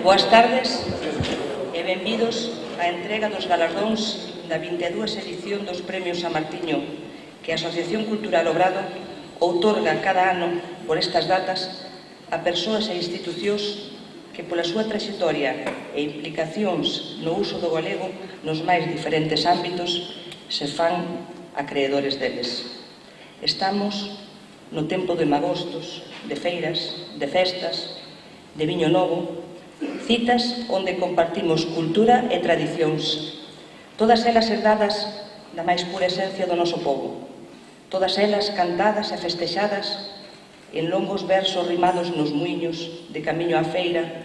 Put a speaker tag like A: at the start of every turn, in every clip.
A: Boas tardes e benvidos á entrega dos galardóns da 22 edición dos Premios San Martiño que a Asociación Cultural Obrado outorga cada ano por estas datas a persoas e institucións que pola súa traxectoria e implicacións no uso do galego nos máis diferentes ámbitos se fan acreedores deles. Estamos no tempo de magostos, de feiras, de festas, de viño novo, citas onde compartimos cultura e tradicións, todas elas herdadas da máis pura esencia do noso povo, todas elas cantadas e festexadas en longos versos rimados nos muiños de camiño á feira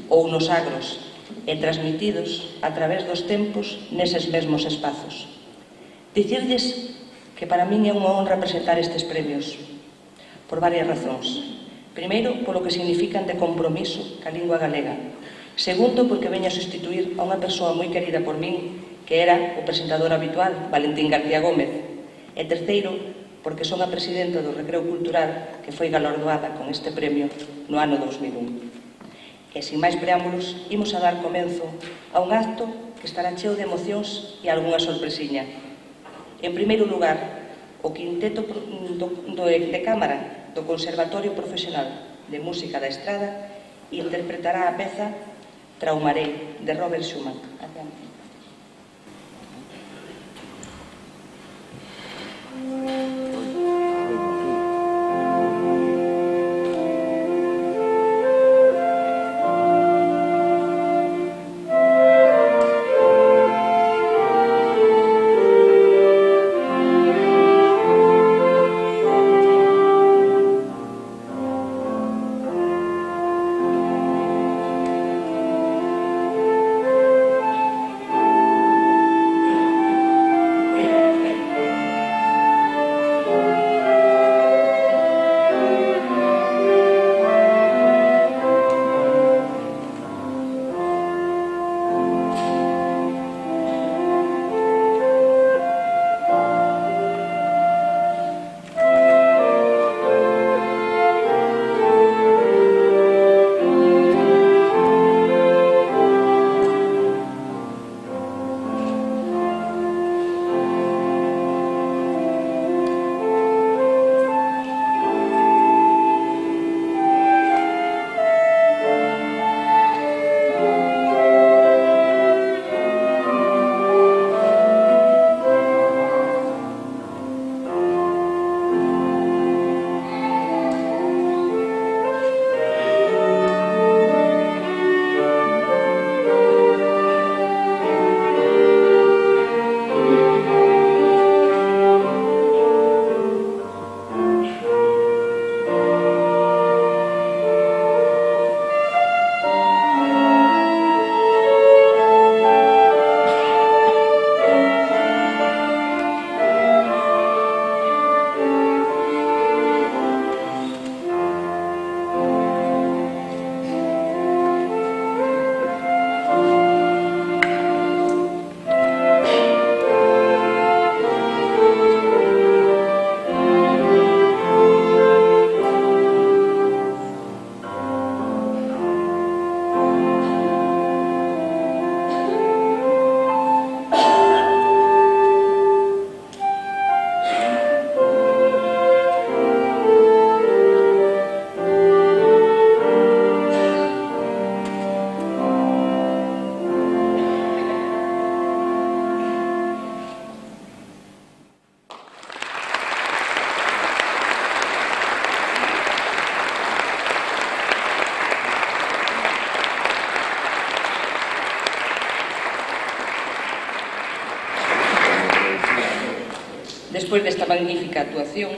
A: ou nos agros e transmitidos a través dos tempos neses mesmos espazos. Dicirdes que para min é unha honra presentar estes premios por varias razóns. Primeiro, polo que significan de compromiso ca lingua galega. Segundo, porque veño a sustituir a unha persoa moi querida por min, que era o presentador habitual, Valentín García Gómez. E terceiro, porque son a presidenta do Recreo Cultural que foi galardoada con este premio no ano 2001. E, sin máis preámbulos, imos a dar comenzo a un acto que estará cheo de emocións e algunha sorpresiña. En primeiro lugar, o quinteto de cámara do Conservatorio Profesional de Música da Estrada interpretará a peza Traumaré, de Robert Schumann. Despois desta magnífica actuación,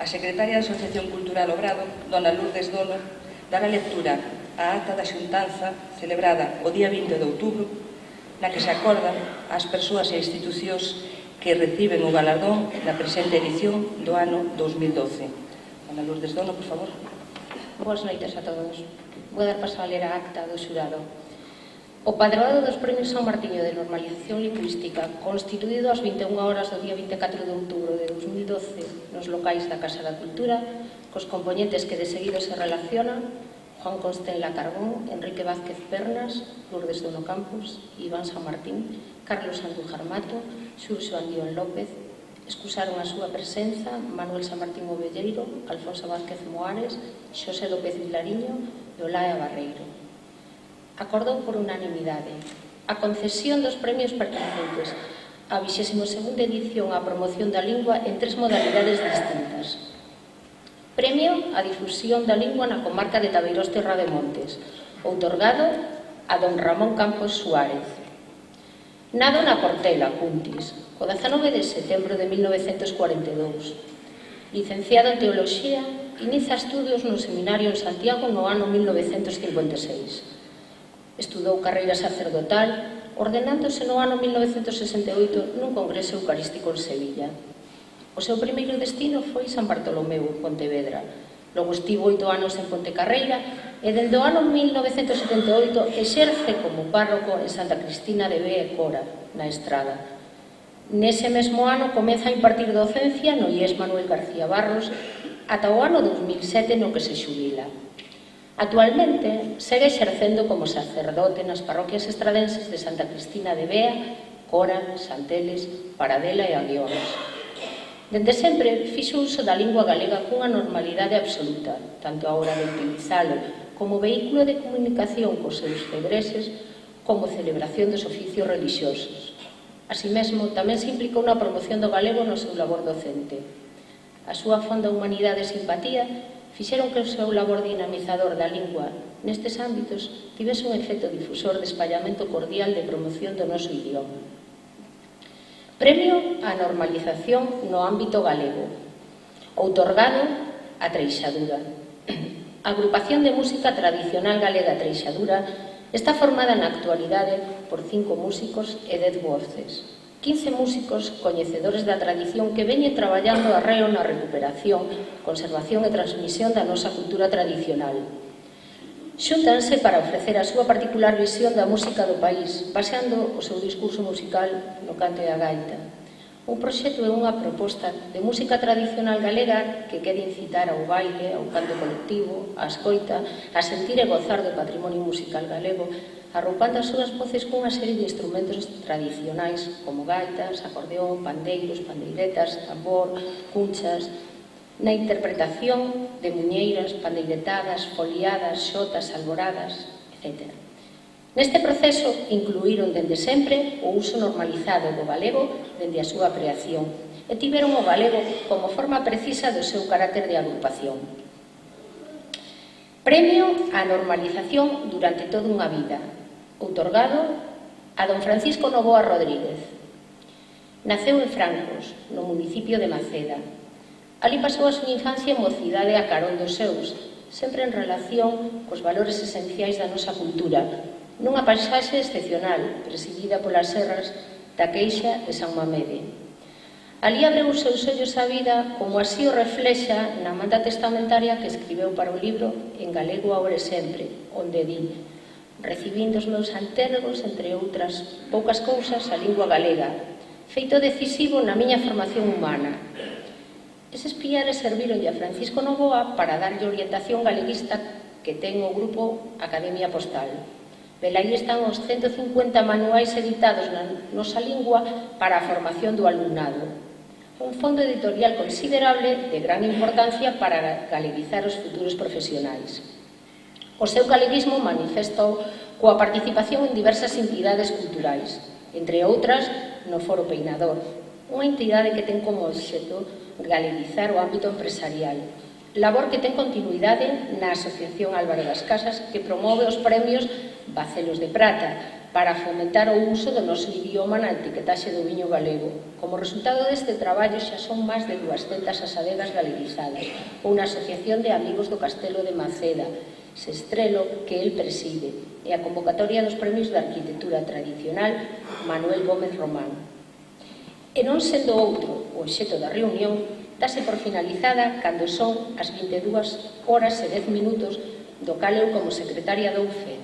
A: a secretaria da Asociación Cultural Obrado, dona Lourdes Dono, dará lectura á acta da xuntanza celebrada o día 20 de outubro, na que se acordan as persoas e institucións que reciben o galardón da presente edición do ano 2012. Dona Lourdes Dono, por favor.
B: Boas noites a todos. Vou dar paso a ler a acta do xurado. O padroado dos Premios San Martiño de Normalización Lingüística, constituído ás 21 horas do día 24 de outubro de 2012 nos locais da Casa da Cultura, cos componentes que de seguido se relacionan, Juan Constella Carbón, Enrique Vázquez Pernas, Lourdes Dono Campos, Iván San Martín, Carlos Andújar Mato, Xurxo Andión López. Excusaron a súa presenza Manuel San Martín Ovelleiro, Alfonso Vázquez Moares, Xosé López Vilariño e Olaia Barreiro. Acordou por unanimidade a concesión dos premios pertencentes á 22ª edición á promoción da lingua en 3 modalidades distintas. Premio á difusión da lingua na comarca de Tabeirós Terra de Montes, outorgado a don Ramón Campos Suárez. Nado na Portela, Cuntis, o 19 de setembro de 1942. Licenciado en Teoloxía, inicia estudios no seminario en Santiago no ano 1956. Estudou carreira sacerdotal, ordenándose no ano 1968 nun congreso eucarístico en Sevilla. O seu primeiro destino foi San Bartolomeu, en Pontevedra. Logo estivo 8 anos en Pontecarreira e, dende o ano 1978, exerce como párroco en Santa Cristina de Bea e Cora, na Estrada. Nese mesmo ano comeza a impartir docencia no IES Manuel García Barros ata o ano 2007, no que se xubila. Actualmente segue exercendo como sacerdote nas parroquias estradenses de Santa Cristina de Bea, Cora, Santeles, Paradela e Aguiones. Dende sempre fixo uso da lingua galega cunha normalidade absoluta, tanto a hora de utilizalo como vehículo de comunicación cos seus febreses, como celebración dos oficios religiosos. Así mesmo, tamén se implicou na promoción do galego no seu labor docente. A súa fonda humanidade e simpatía fixeron que o seu labor dinamizador da lingua nestes ámbitos tivese un efecto difusor de espallamento cordial de promoción do noso idioma. Premio á normalización no ámbito galego, outorgado a Treixadura. A Agrupación de Música Tradicional Galega Treixadura está formada na actualidade por 5 músicos e 10 voces. 15 músicos coñecedores da tradición que veñen traballando arreo na recuperación, conservación e transmisión da nosa cultura tradicional. Xúntanse para ofrecer a súa particular visión da música do país, baseando o seu discurso musical no canto e a gaita. Un proxecto e unha proposta de música tradicional galega que quere incitar ao baile, ao canto colectivo, á escoita, a sentir e gozar do patrimonio musical galego, arroupando as súas voces cunha serie de instrumentos tradicionais como gaitas, acordeón, pandeiros, pandeiretas, tambor, cunchas, na interpretación de muñeiras, pandeiretadas, foliadas, xotas, alboradas, etc. Neste proceso incluíron dende sempre o uso normalizado do galego dende a súa creación e tiveron o galego como forma precisa do seu carácter de agrupación. Premio á normalización durante toda unha vida, outorgado a don Francisco Novoa Rodríguez. Naceu en Francos, no municipio de Maceda. Ali pasou a súa infancia e mocidade a carón dos seus, sempre en relación cos valores esenciais da nosa cultura, nunha paisaxe excepcional, presidida polas serras da Queixa e San Mamede. Ali abreu os seus ollos á vida, como así o reflexa na manda testamentaria que escribeu para o libro En galego ahora e sempre, onde di: recibindo os meus antergos, entre outras poucas cousas, a lingua galega, feito decisivo na miña formación humana. Eses piares servironlle a Francisco Novoa para darlle orientación galeguista que ten o grupo Academia Postal. Velaí están os 150 manuais editados na nosa lingua para a formación do alumnado. Un fondo editorial considerable de gran importancia para galeguizar os futuros profesionais. O seu galeguismo manifestou coa participación en diversas entidades culturais, entre outras no Foro Peinador, unha entidade que ten como obxecto galeguizar o ámbito empresarial, labor que ten continuidade na Asociación Álvaro das Casas, que promove os premios Bacelos de Prata para fomentar o uso do noso idioma na etiquetaxe do viño galego. Como resultado deste traballo xa son máis de 200 as adegas galeguizadas, unha asociación de amigos do Castelo de Maceda, Sestrelo, que el preside, e a convocatoria dos premios de arquitectura tradicional Manuel Gómez Román. E non sendo outro o obxecto da reunión, dase por finalizada cando son as 22 horas e 10 minutos, do cal eu como secretaria dou fe.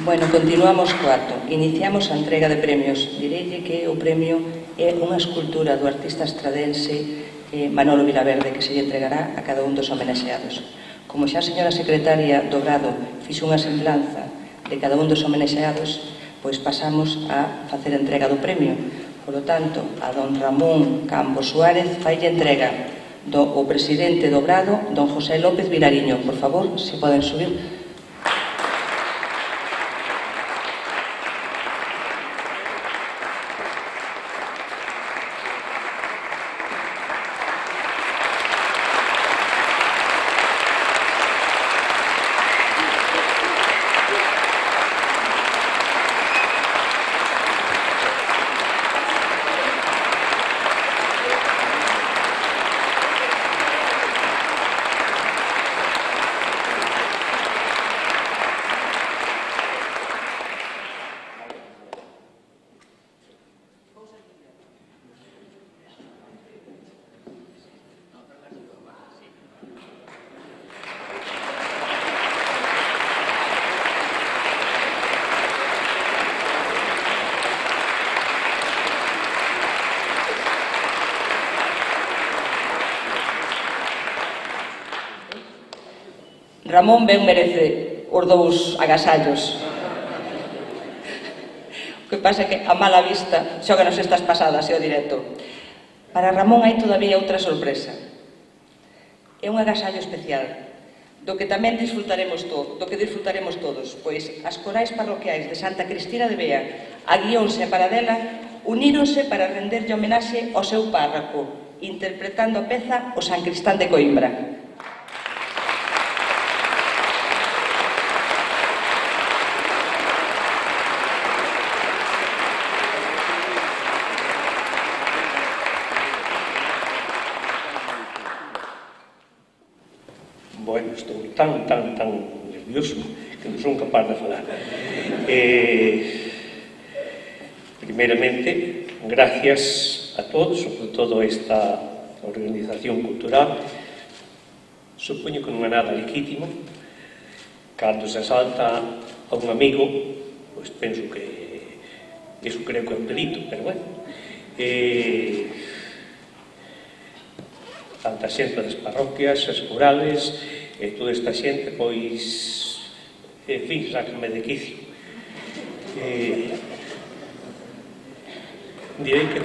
A: Bueno, continuamos co acto. Iniciamos a entrega de premios. Direille que o premio é unha escultura do artista estradense Manolo Vilaverde, que se lle entregará a cada un dos homenaxeados. Como xa a señora secretaria do Grado fixo unha semblanza de cada un dos homenaxeados, pois pasamos a facer entrega do premio. Por lo tanto, a don Ramón Campos Suárez faille entrega o presidente do Grado, don José López Vilariño. Por favor, se poden subir. Ramón ben merece os dous agasallos. O que pasa é que a mala vista xóganos estas pasadas e o directo. Para Ramón hai todavía outra sorpresa. É un agasallo especial, do que tamén disfrutaremos todos, pois as corais parroquiais de Santa Cristina de Bea, a Guións e a Paradela uníronse para renderlle homenaxe ao seu párroco, interpretando a peza O San Cristán de Coimbra.
C: Bueno, estou tan nervioso que non son capaz de falar. Primeiramente, gracias a todos, sobre todo a esta organización cultural. Supoño que non é nada legítimo. Cando se asalta a un amigo, pois penso que iso creo que é un delito, pero bueno. Tanta xente das parroquias, as rurales, e toda esta xente, pois, en fin, sácame de quicio. Direi que...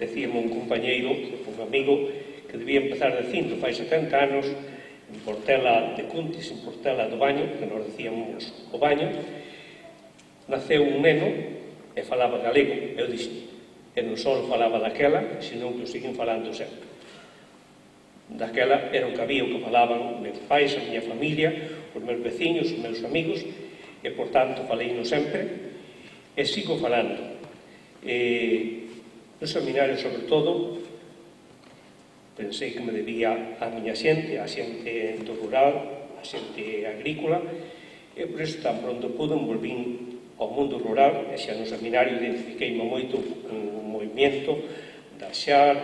C: Decíame un compañeiro, un amigo, que debía empezar dicindo fai 70 anos en Portela de Cuntis, en Portela do Baño, que nos decíamos o Baño, naceu un neno e falaba galego. Eu dixen, e non só falaba daquela, senón que o siguen falando sempre. Daquela era o que había, o que falaban meus pais, a miña familia, os meus veciños, os meus amigos, e, por tanto, faleino sempre, e sigo falando. No seminario, sobre todo, pensei que me debía a miña xente, a xente do rural, a xente agrícola, e por iso tan pronto pude volvín ao mundo rural, e xa no seminario identifiqueime moito con o movimento da XAR,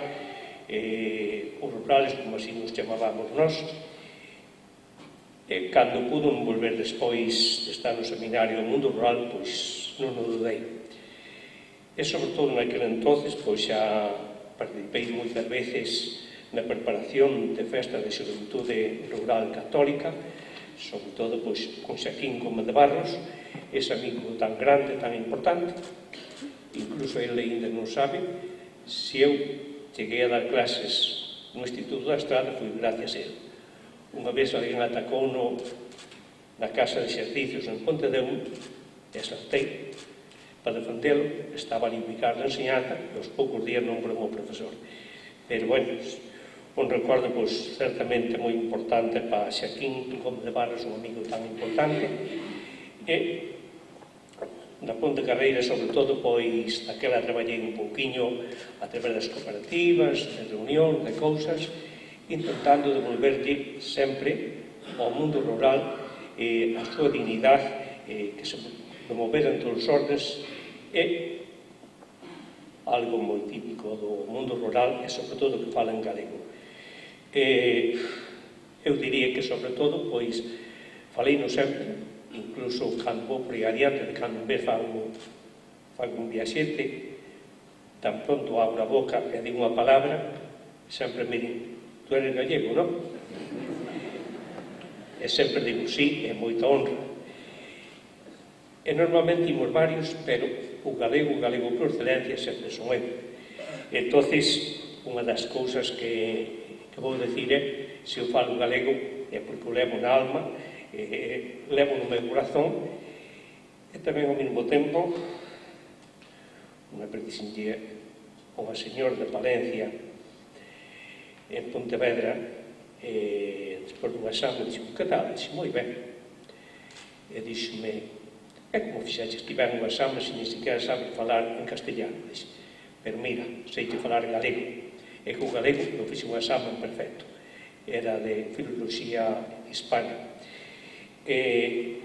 C: os rurales, como así nos chamábamos nós, e cando pude volver despois de estar no seminario ao mundo rural, pois non o dudei. E, sobre todo, naquele entonces, pois xa participei moitas veces na preparación de festas de xuventude rural católica, sobre todo, pois, con Xaquín Gómez de Barros, ese amigo tan grande, tan importante. Incluso ele ainda non sabe se eu cheguei a dar clases no Instituto da Estrada, foi gracias a ele. Unha vez alguén atacou na Casa de Exercicios en Pontedeu e saltei para defendelo, estaba ali ubicado na enseñanza e aos poucos días nombrou como profesor. Pero, bueno, un recordo, pois, certamente moi importante para Xaquín Gómez de Barros, un amigo tan importante, e na Ponte Carreira, sobre todo, pois, daquela traballei un pouquiño a través das cooperativas, de reunión, de cousas, intentando devolverlle sempre ao mundo rural a súa dignidade, que se promoveran todos os ordes, é algo moi típico do mundo rural e, sobre todo, que fala en galego. Eu diría que, sobre todo, pois, falei no sempre, incluso cando vou por aí adiante, de cando en vez fago un viaxete, tan pronto abro a boca e digo unha palabra, sempre me din, tú eres gallego, non? E sempre digo, sí, é moita honra. E normalmente imos varios, pero o galego por excelencia sempre son eu. Entonces, unha das cousas que vou dicir é, se eu falo galego, é porque o levo na alma, levo no meu corazón, e tamén ao mesmo tempo, unha precisindia, unha señor de Palencia, en Pontevedra, despois dun exame, dixo, que tal? Dixo, moi ben. E dixo-me, é como fixaches que ben un exame se ni siquiera sabes falar en castellano. Dixo, pero mira, sei que falar galego. E que o galego non fixe un exame perfecto. Era de filoloxía hispana. E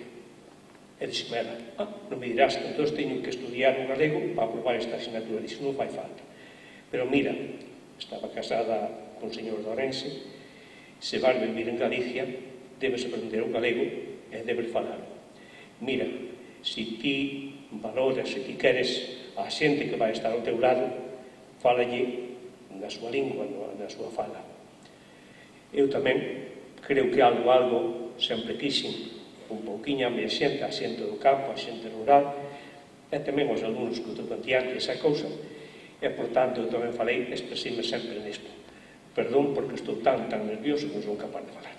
C: dixo, mira, non me dirás que entón teño que estudiar o galego para aprobar esta asignatura. Dixo, non fai falta. Pero mira, estaba casada con un señor de Ourense, se vas vivir en Galicia, debes aprender o galego e debes falarlo. Mira, se ti valoras, se ti queres a xente que vai estar ao teu lado, fálalle na súa lingua, na súa fala. Eu tamén creo que algo sempre quixen un pouquiño a minha xente, a xente do campo, a xente rural, e tamén os alumnos que te contían esa cousa, e, por tanto, eu tamén falei, expresime sempre nisto. Perdón, porque estou tan nervioso que non son capaz de falar.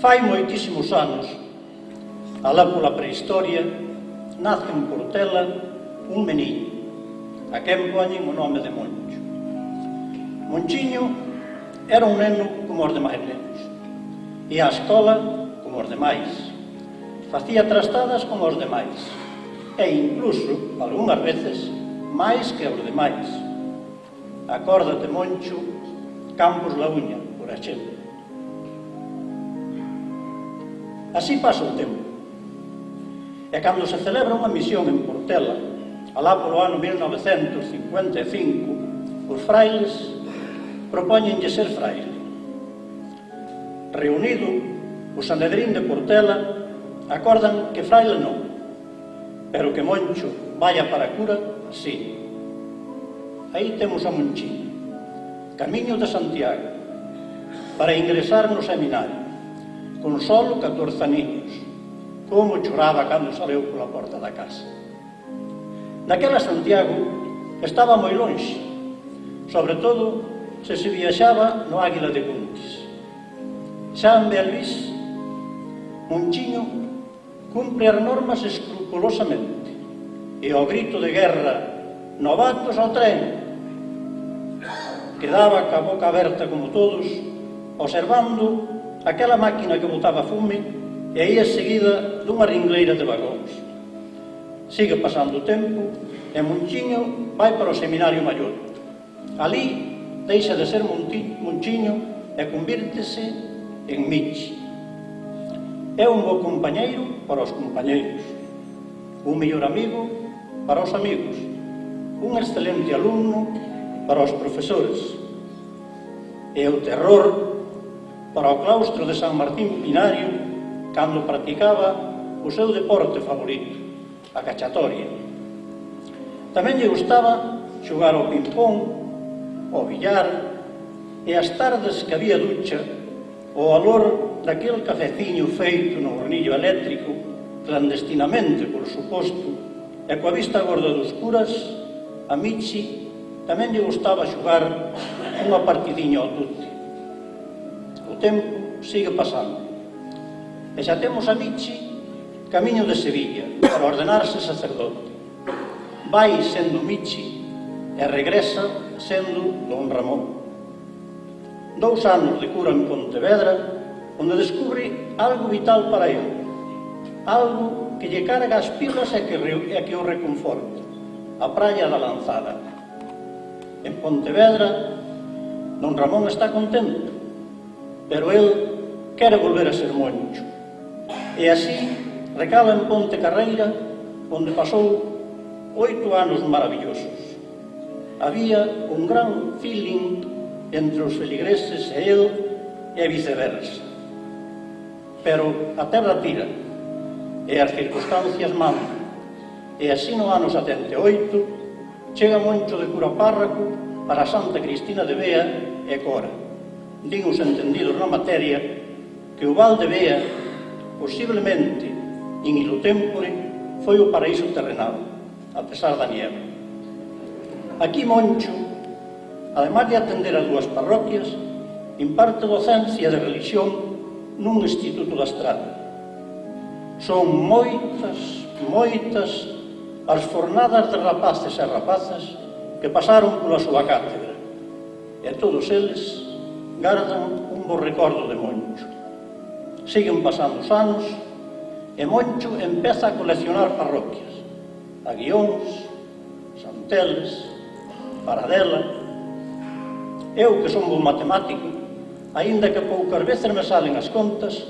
D: Fai moitísimos anos, alá pola prehistoria, nace en Portela un meniño, a quen poñen o nome de Moncho. Monchiño era un neno como os demais nenos, ia á escola como os demais, facía trastadas como os demais, e incluso, algunhas veces, máis que os demais. Acórdate, Moncho, Campos La Uña, por exemplo. Así pasa o tempo. E cando se celebra unha misión en Portela, alá polo ano 1955, os frailes propóñenlle ser fraile. Reunido, o Sanedrín de Portela acordan que fraile non, pero que Moncho vaya para a cura, sí. Aí temos a Monchiño, camiño de Santiago, para ingresar no seminario, con solo 14 aniños. Como choraba cando saleu pola porta da casa. Naquela Santiago estaba moi lonxe, sobre todo se viaxaba no Águila de Cuntis. Xa en Bealvís, Monchiño cumpre as normas escrupulosamente e ao grito de guerra "Novatos ao tren!" quedaba ca boca aberta como todos, observando aquela máquina que botaba fume e aí a seguida dunha ringleira de vagóns. Sigue pasando o tempo e Monchiño vai para o Seminario Maior. Ali deixa de ser Monchiño e convírtese en Michi. É un bo compañeiro para os compañeiros, un mellor amigo para os amigos, un excelente alumno para os profesores e o terror para o claustro de San Martín Pinario cando practicaba o seu deporte favorito, a cachatoria. Tamén lle gustaba xogar ao ping-pong, ao billar, e as tardes que había ducha, o olor daquele cafeciño feito no hornillo eléctrico, clandestinamente, por suposto, e coa vista gorda dos curas, a Michi tamén lle gustaba xogar unha partidiña ao tute. O tempo sigue pasando. E xa temos a Michi camiño de Sevilla para ordenarse sacerdote. Vai sendo Michi e regresa sendo don Ramón. 2 anos de cura en Pontevedra, onde descubre algo vital para ele, algo que lle carga as pilas e que o reconforta, a praia da Lanzada. En Pontevedra, don Ramón está contento, pero el quere volver a ser Moncho. E así recala en Ponte Carreira, onde pasou 8 anos maravillosos. Había un gran feeling entre os feligreses e el e viceversa. Pero a terra tira, e as circunstancias mandan, e así no ano 78 chega Moncho de cura párroco para Santa Cristina de Bea e Cora. Din os entendidos na materia que o Val de Bea, posiblemente in illo tempore, foi o paraíso terrenal, a pesar da nieve. Aquí Moncho, ademais de atender as 2 parroquias, imparte docencia de religión nun instituto da Estrada. Son moitas as fornadas de rapaces e rapazas que pasaron pola súa cátedra, e todos eles gardan un bo recordo de Moncho. Siguen pasando os anos e Moncho empeza a coleccionar parroquias, Aguións, Santeles, Paradela. Eu, que son bon matemático, aínda que poucas veces me salen as contas,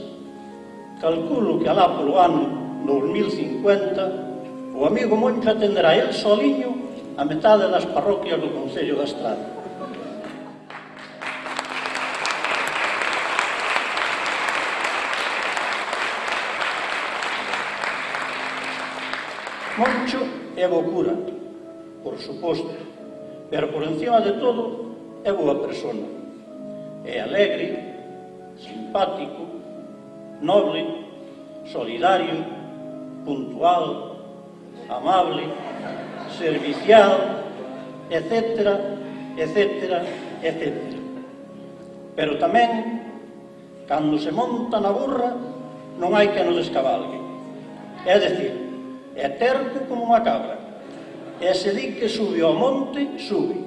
D: calculo que alá polo ano 2050 o amigo Moncho atenderá el soliño a metade das parroquias do Concello da Estrada. Moncho é bo cura, por suposto, pero por encima de todo é boa persona. É alegre, simpático, noble, solidario, puntual, amable, servicial, etcétera, etcétera, etcétera. Pero tamén, cando se monta na burra, non hai que no descabalgue. É dicir, é terco como unha cabra, e se di que sube ao monte, sube,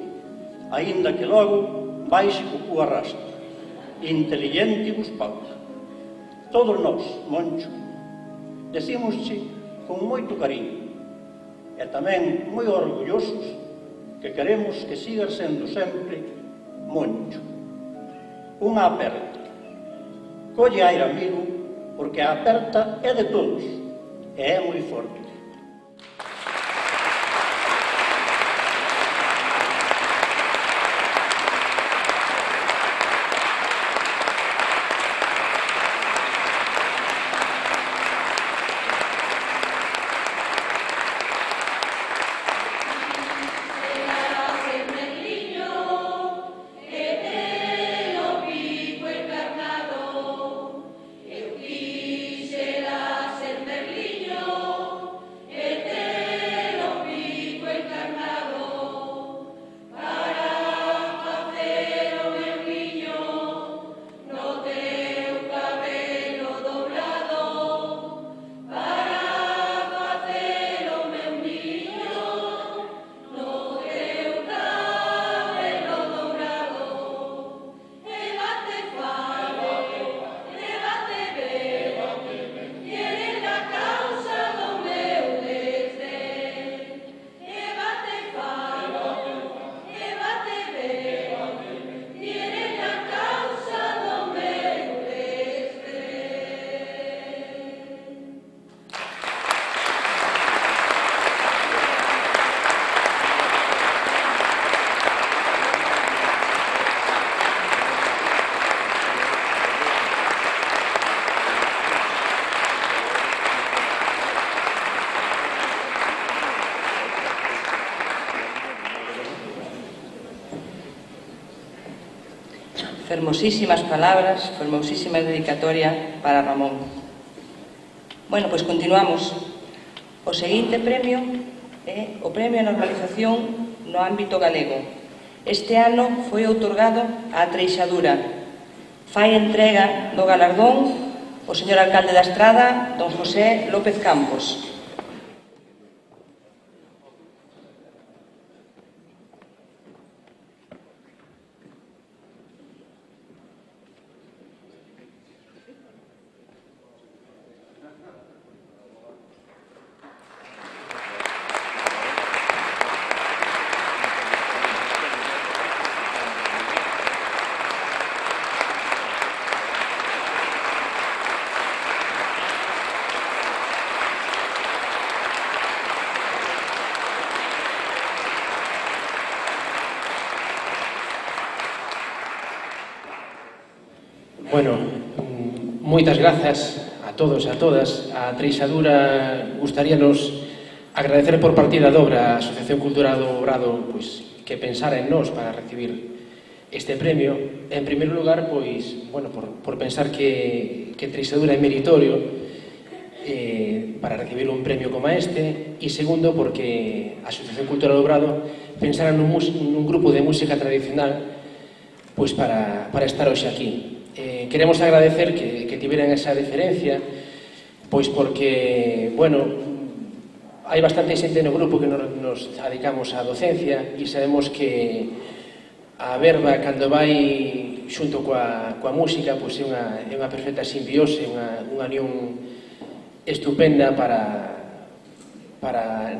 D: aínda que logo baixe co cu arrastra, intelligentibus pauta. Todos nós, Moncho, decímosche con moito cariño, e tamén moi orgullosos que queremos que siga sendo sempre Moncho. Unha aperta. Colle aire, amigo, porque a aperta é de todos, e é moi forte.
A: Fermosísimas palabras, fermosísima dedicatoria para Ramón. Bueno, pois continuamos. O seguinte premio é o Premio a Normalización no ámbito galego. Este ano foi outorgado á Treixadura. Fai entrega do galardón o señor alcalde da Estrada, don José López Campos.
E: Bueno, moitas grazas a todos e a todas. A Treixadura gustaríanos agradecer por partida de obra a Asociación Cultural do Obrado que pensara en nós para recibir este premio. En primeiro lugar, por pensar que Treixadura é meritorio para recibir un premio como este, e segundo, porque a Asociación Cultural do Obrado pensara nun grupo de música tradicional para estar hoxe aquí. Queremos agradecer que tiveran esa deferencia, porque, hai bastante xente no grupo que nos dedicamos á docencia e sabemos que a verba, cando vai xunto coa música, é unha perfecta simbiose, unha unión estupenda para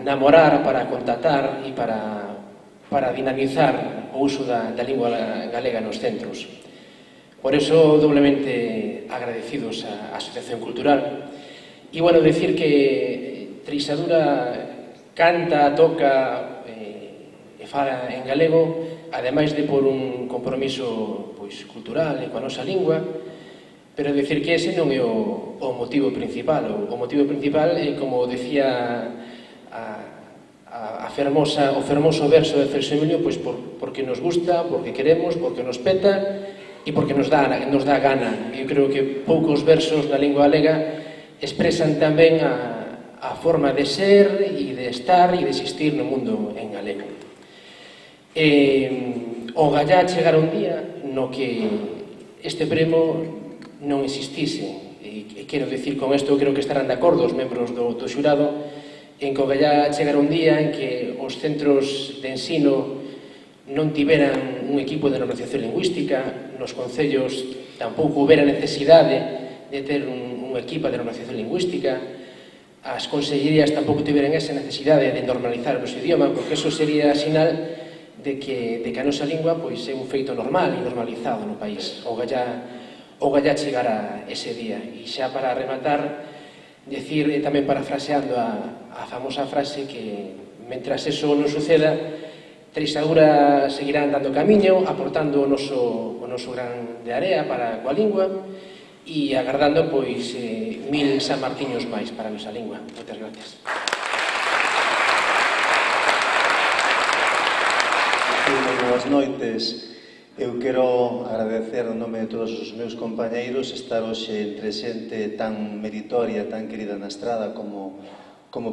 E: namorar, para contactar e para dinamizar o uso da lingua galega nos centros. Por eso, doblemente agradecidos á Asociación Cultural. E, decir que Treixadura canta, toca e fala en galego, ademais de por un compromiso cultural e coa nosa lingua, pero decir que ese non é o motivo principal. O motivo principal é, como decía o fermoso verso de Celso Emilio, porque nos gusta, porque queremos, porque nos peta e porque nos dá gana. Eu creo que poucos versos na lingua galega expresan tamén a forma de ser e de estar e de existir no mundo en galego. Ogallá chegara un día no que este premio non existise. E quero dicir con isto, creo que estarán de acordo os membros do xurado, en que ogallá chegara un día en que os centros de ensino non tiveran un equipo de normalización lingüística, nos concellos tampouco houbera necesidade de ter un equipo de normalización lingüística, as consellerías tampouco tiveran esa necesidade de normalizar o noso idioma, porque eso sería sinal de que a nosa lingua é un feito normal e normalizado no país. Ogallá chegara ese día. E xa para rematar, decir tamén parafraseando a famosa frase que mentras eso non suceda, Treixadura seguirá andando camiño, aportando o noso gran de area para coa lingua e agardando pois 1000 sanmartiños máis para a nosa lingua. Moitas gracias.
F: Boas noites. Eu quero agradecer no nome de todos os meus compañeiros estar hoxe entre xente tan meritoria, tan querida na estrada como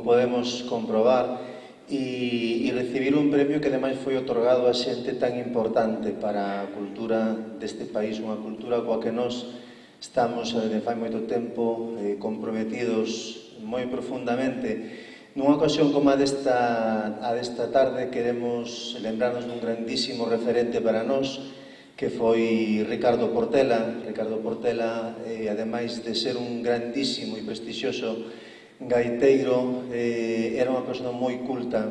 F: podemos comprobar e recibir un premio que ademais foi otorgado a xente tan importante para a cultura deste país, unha cultura coa que nós estamos desde fai moito tempo comprometidos moi profundamente. Nunha ocasión como a desta tarde queremos lembrarnos dun grandísimo referente para nós que foi Ricardo Portela. Ricardo Portela, ademais de ser un grandísimo e prestixioso gaiteiro, era unha persona moi culta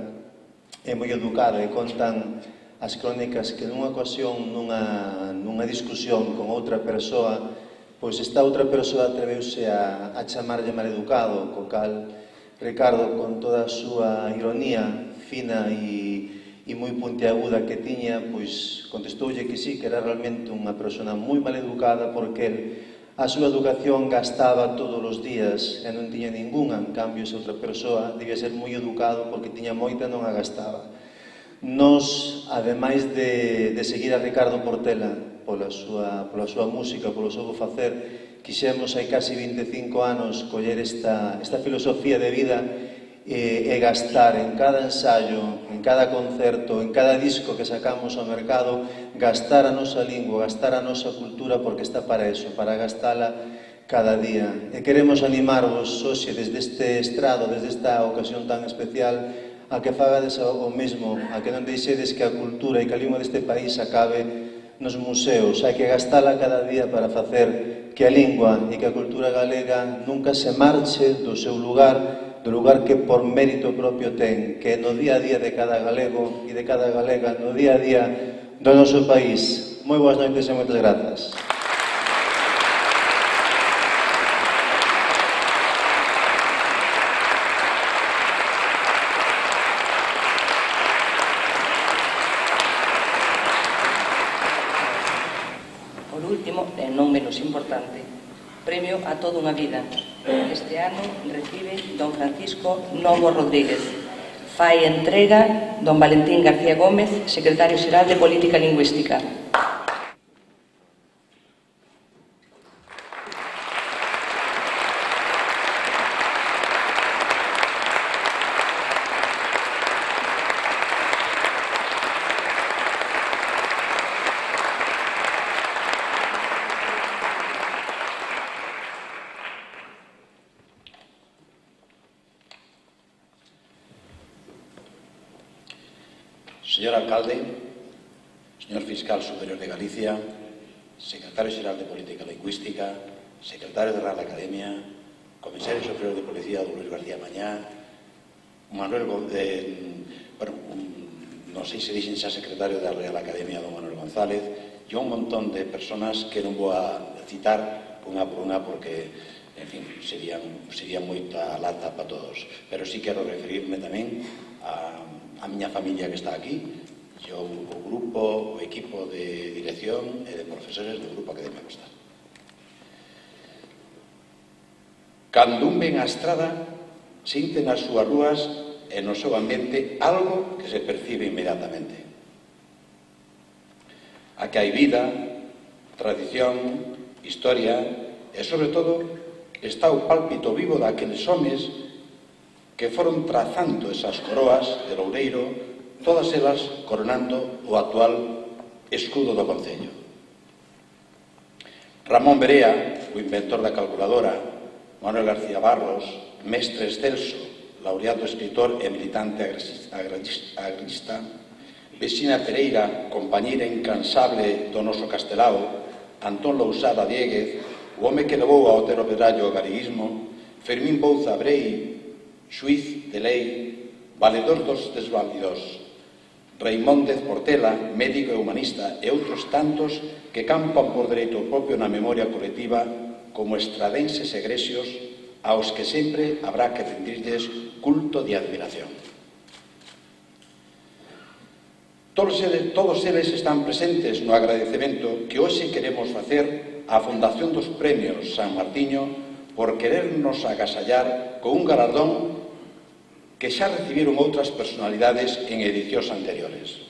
F: e moi educada, e contan as crónicas que nunha ocasión, nunha discusión con outra persoa, pois esta outra persoa atreveuse a chamarlle maleducado, co cal Ricardo, con toda a súa ironía fina e moi puntiaguda que tiña, pois contestoulle que sí, que era realmente unha persona moi maleducada porque el a súa educación gastaba todos os días e non tiña ningunha. En cambio, esa outra persoa debía ser moi educado porque tiña moita e non a gastaba. Nos, ademais de seguir a Ricardo Portela pola súa música, polo seu facer, quixemos hai casi 25 anos coller esta filosofía de vida e gastar en cada ensayo, en cada concerto, en cada disco que sacamos ao mercado, gastar a nosa lingua, gastar a nosa cultura, porque está para eso, para gastala cada día. E queremos animarvos hoxe desde este estrado, desde esta ocasión tan especial, a que fagades o mesmo, a que non deixedes que a cultura e que a lingua deste país acabe nos museos. Hai que gastala cada día para facer que a lingua e que a cultura galega nunca se marche do seu lugar, do lugar que por mérito propio ten, que no día a día de cada galego e de cada galega, no día a día do noso país. Moi boas noites e moitas grazas.
A: Por último, e non menos importante, premio a toda unha vida. Este ano recibe don Francisco Novo Rodríguez. Fai entrega don Valentín García Gómez, secretario xeral de Política Lingüística.
G: Señor alcalde, señor fiscal superior de Galicia, secretario xeral de Política Lingüística, secretario de Real Academia, comisario superior de Policía don Luis García Mañá, Manuel non sei se dixen xa secretario da Real Academia don Manuel González, e un montón de personas que non vou a citar unha por unha porque, en fin, sería moita lata para todos. Pero sí quero referirme tamén a miña familia que está aquí, e o grupo, o equipo de dirección e de profesores do Grupo Academia Costa. Cando un ven a estrada, sinte nas súas rúas e no seu ambiente algo que se percibe inmediatamente. A que hai vida, tradición, historia e, sobre todo, está o pálpito vivo daqueles homes que foron trazando esas coroas de Loureiro, todas elas coronando o actual escudo do Concello. Ramón Berea, o inventor da calculadora, Manuel García Barros, mestre excelso, laureado escritor e militante agrarista, Vexina Pereira, compañeira incansable do noso Castelao, Antón Lousada Dieguez, o home que levou ao Otero Pedrallo o galeguismo, Fermín Bouza Brei, xuiz de lei, valedor dos desvalidos, Reimóndez Portela, médico e humanista, e outros tantos que campan por dereito propio na memoria colectiva como estradenses egresios aos que sempre habrá que rendirlles culto de admiración. Todos eles están presentes no agradecemento que hoxe queremos facer á Fundación dos Premios San Martiño por querernos agasallar con un galardón que xa recibiron outras personalidades en edicións anteriores.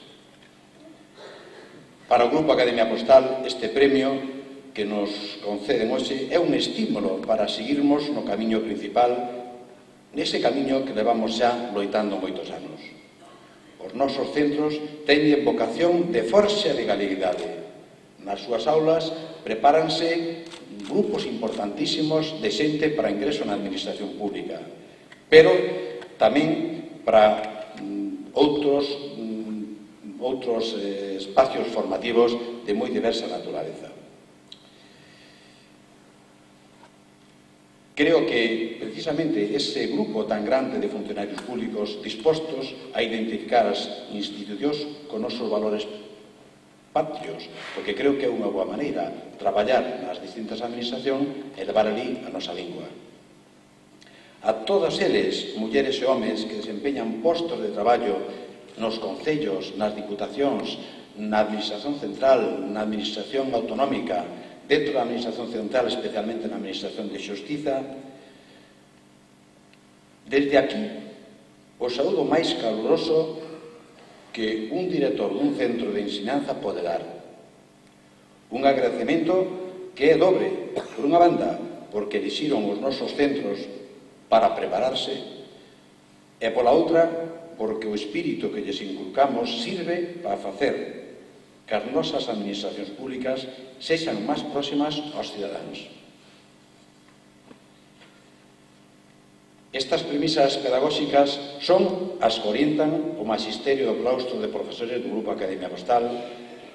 G: Para o Grupo Academia Postal, este premio que nos conceden hoxe é un estímulo para seguirmos no camiño principal, nese camiño que levamos xa loitando moitos anos. Os nosos centros teñen vocación de forxa de galeguidade. Nas súas aulas prepáranse grupos importantísimos de xente para ingreso na administración pública, pero tamén para outros espacios formativos de moi diversa naturaleza. Creo que, precisamente, ese grupo tan grande de funcionarios públicos dispostos a identificar as institucións con nosos valores patrios, porque creo que é unha boa maneira traballar nas distintas administracións e levar ali a nosa lingua. A todos eles, mulleres e homes que desempeñan postos de traballo nos concellos, nas diputacións, na administración central, na administración autonómica, dentro da administración central, especialmente na administración de xustiza, desde aquí o saúdo máis caluroso que un director dun centro de ensinanza pode dar. Un agradecemento que é dobre, por unha banda, porque elixiron os nosos centros para prepararse, e pola outra, porque o espírito que lles inculcamos sirve para facer que as nosas administracións públicas sexan máis próximas aos cidadáns. Estas premisas pedagóxicas son as que orientan o magisterio do claustro de profesores do Grupo Academia Postal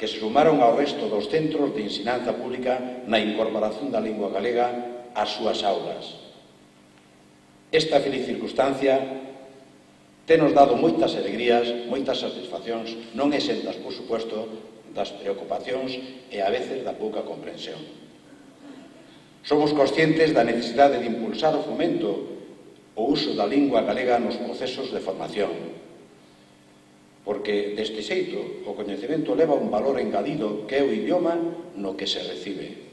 G: que se sumaron ao resto dos centros de ensinanza pública na incorporación da lingua galega ás súas aulas. Esta feliz circunstancia tenos dado moitas alegrías, moitas satisfaccións, non exentas, por suposto, das preocupacións e a veces da pouca comprensión. Somos conscientes da necesidade de impulsar o fomento o uso da lingua galega nos procesos de formación, porque deste xeito o coñecemento leva un valor engadido que é o idioma no que se recibe.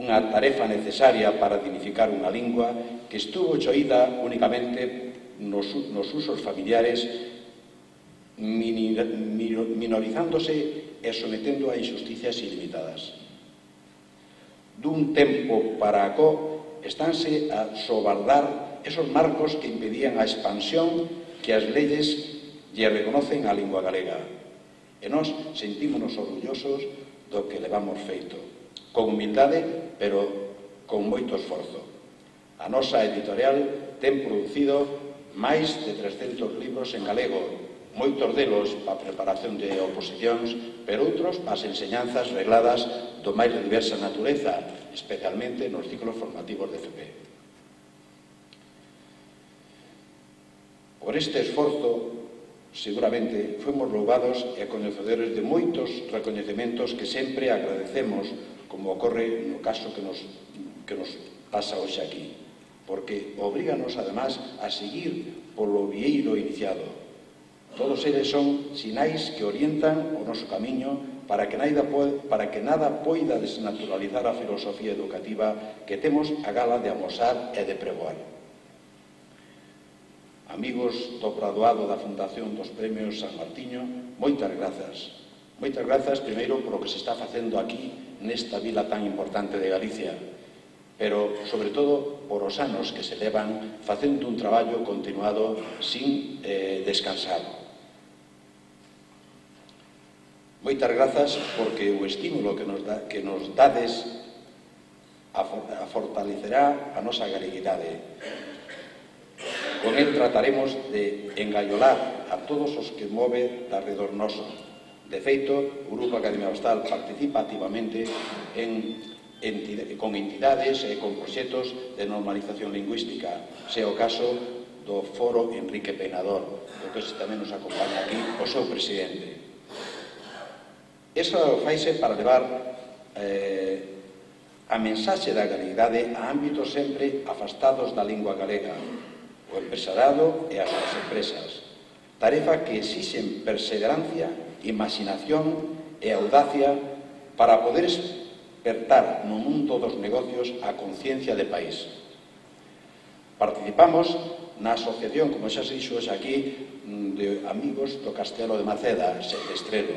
G: Unha tarefa necesaria para dignificar unha lingua que estuvo choída únicamente nos usos familiares, minorizándose e sometendo a injusticias ilimitadas. Dun tempo para acó estánse a sobardar esos marcos que impedían a expansión que as leyes lle reconocen á lingua galega. E nós sentímonos orgullosos do que levamos feito, con humildade, pero con moito esforzo. A nosa editorial ten producido máis de 300 libros en galego, moitos delos para a preparación de oposicións, pero outros para as enseñanzas regladas do máis de diversa natureza, especialmente nos ciclos formativos de FP. Por este esforzo, seguramente, fomos louvados e coñecedores de moitos recoñecementos que sempre agradecemos, como ocorre no caso que nos pasa hoxe aquí, porque obríganos, además, a seguir polo vieiro iniciado. Todos eles son sinais que orientan o noso camiño para que nada poida desnaturalizar a filosofía educativa que temos a gala de amosar e de pregoar. Amigos do graduado da Fundación dos Premios San Martiño, moitas grazas. Moitas grazas, primeiro, por o que se está facendo aquí, nesta vila tan importante de Galicia, pero, sobre todo, por os anos que se levan facendo un traballo continuado sin descansar. Moitas grazas porque o estímulo que nos dades fortalecerá a nosa galeguidade. Con el trataremos de engaiolar a todos os que move alrededor noso. De feito, o Grupo Academia Postal participa activamente con entidades e con proxectos de normalización lingüística, se o caso do Foro Enrique Peinador, do que tamén nos acompaña aquí o seu presidente. Eso faise para levar a mensaxe da galeguidade a ámbitos sempre afastados da lingua galega, o empresarado e as súas empresas. Tarefa que exixen perseverancia, imaginación e audacia para poder despertar no mundo dos negocios a conciencia de país. Participamos na asociación, como xa se dixo hoxe aquí, de amigos do Castelo de Maceda, Silvestrelo.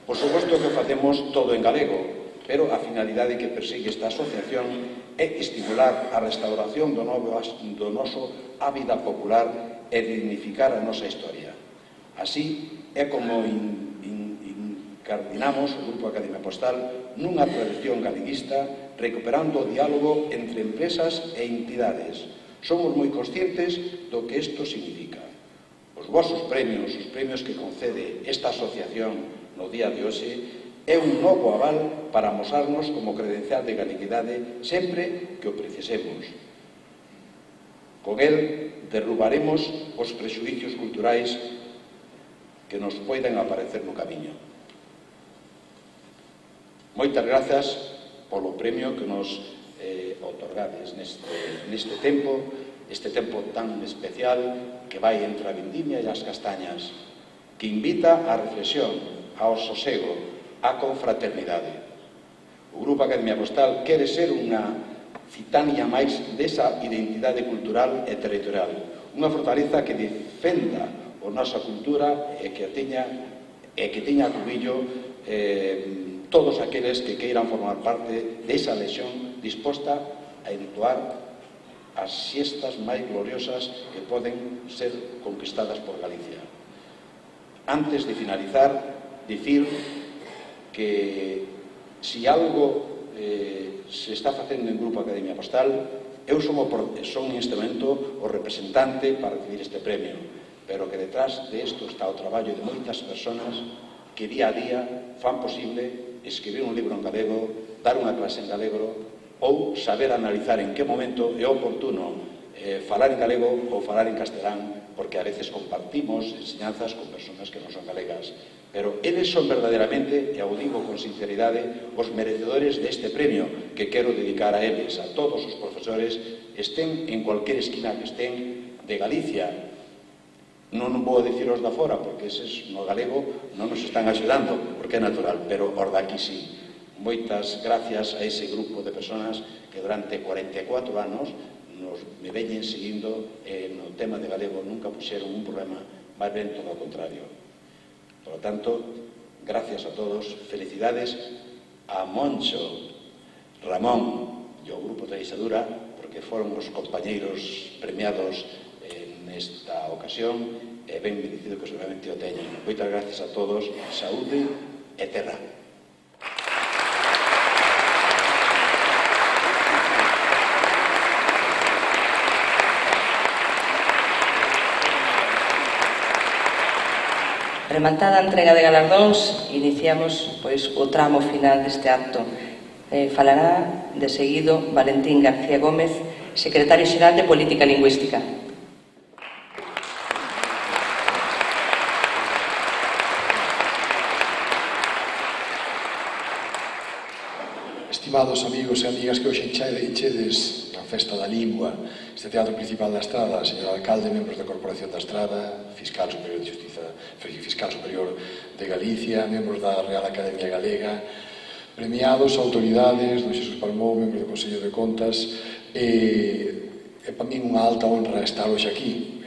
G: Por suposto que facemos todo en galego, pero a finalidade que persigue esta asociación é estimular a restauración do noso hábito popular e dignificar a nosa historia. Así é como incardinamos o Grupo Academia Postal nunha tradición galeguista recuperando o diálogo entre empresas e entidades. Somos moi conscientes do que isto significa. Os vosos premios, os premios que concede esta asociación no día de hoxe, é un novo aval para amosarnos como credencial de galeguidade sempre que o precisemos. Con el derrubaremos os prexuicios culturais que nos poidan aparecer no camiño. Moitas grazas polo premio que nos otorgades neste tempo, este tempo tan especial que vai entre a vendimia e as castañas, que invita á reflexión, ao sosego, á confraternidade. O Grupo Academia Postal quere ser unha citania máis desa identidade cultural e territorial, unha fortaleza que defenda a nosa cultura e que teña cubillo todos aqueles que queiran formar parte desa lexión disposta a entoar as siestas máis gloriosas que poden ser conquistadas por Galicia. Antes de finalizar, dicir que se algo se está facendo en Grupo Academia Postal, eu son un instrumento o representante para recibir este premio, pero que detrás de isto está o traballo de moitas persoas que día a día fan posible escribir un libro en galego, dar unha clase en galego ou saber analizar en que momento é oportuno falar en galego ou falar en castelán, porque a veces compartimos enseñanzas con persoas que non son galegas. Pero eles son verdadeiramente, e o digo con sinceridade, os merecedores deste premio que quero dedicar a eles, a todos os profesores, estén en cualquier esquina que estén de Galicia. Non vou dicir os da fora, porque eses no galego non nos están axudando, porque é natural, pero os daqui sí. Moitas gracias a ese grupo de persoas que durante 44 anos me veñen seguindo no tema de galego, nunca puxeron un problema, máis ben todo ao contrario. Por lo tanto, gracias a todos, felicidades a Moncho, Ramón e ao Grupo Treixadura, porque foron os compañeiros premiados nesta ocasión, e ben merecido que seguramente o teñen. Moitas gracias a todos, saúde e terra.
A: Rematada a entrega de galardóns, iniciamos o tramo final deste acto. Falará de seguido Valentín García Gómez, secretario xeral de Política Lingüística.
H: Estimados amigos e amigas que hoxe enchedes na Festa da Lingua, este Teatro Principal da Estrada, señor alcalde, membros da Corporación da Estrada, Fiscal Superior de Justiza, Fiscal Superior de Galicia, membros da Real Academia Galega, premiados, autoridades, don Xesús Palmou, membros do Consello de Contas, é para min unha alta honra estar hoxe aquí,